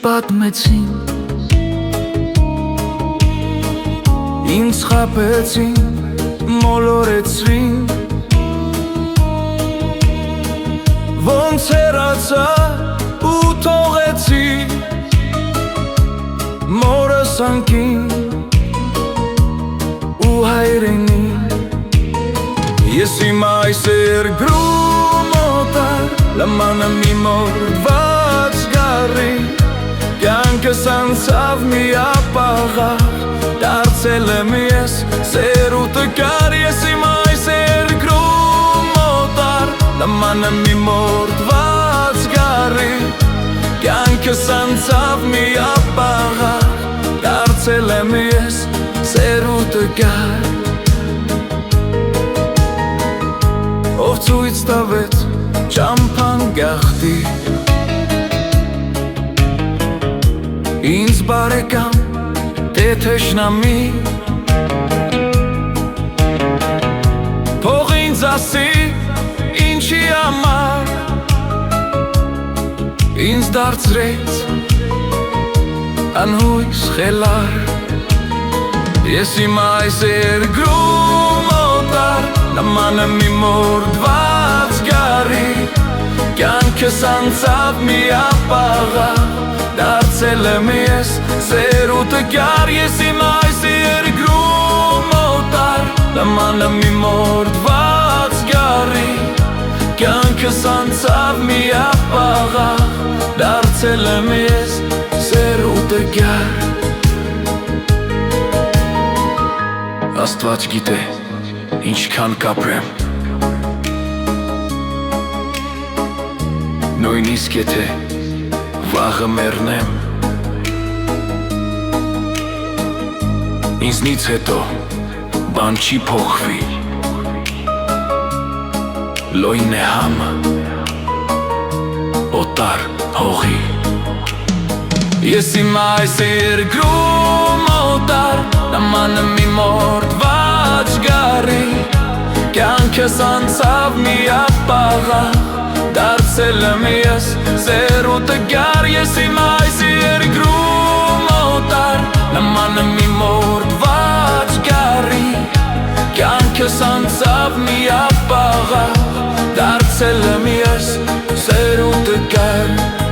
պատմեցին, ինձ խաբեցին, մոլորեցրին, ոնց հեռացա ու թողեցի մորս անկին ու հայրենին։ Ես իմ այս երկրում օտար, լմանը մի մորված գարի, կյանքս անցավ միապաղաղ, դարձել եմ ես սերուտը կար։ Ես իմ այս երկրում օտար, լմանը մի մորված գարի, կյանքս անցավ միապաղաղ, դարձել եմ ես սերուտը կար։ Ով ցույց տվեց ճամփան գախտի, ինձ բարեկամ թե թշնամի, թող ինձ ասի ինչի համար ինձ դարձրեց անհույս խելար։ Ես իմ այս երկրում օտար, նմանը մի մորդված գարի, կյանքս անցավ միապաղաղ, դարձել եմ ես սերուտը կար։ Ես իմ այս երկրում օտար, նմանը մի մորդված գարի, կյանքս անցավ միապաղաղ, դարձել եմ ես սերուտը կար։ Աստված գիտե ինչքան կապրեմ, նույնիսկ եթե վաղը մեռնեմ, ինձնից հետո բան չի փոխվի, լոյն է համը օտար հողի։ Ես իմ այս երկրում օտար, նմանը մի մորդված գարի, կյանքս անցավ միապաղաղ, դարձել եմ ես սերուտը կար։ Ես իմ այս երկրում օտար, նմանը մի մորդված գարի, կյանքս անցավ միապաղաղ, դարձել եմ ես սերուտը կար։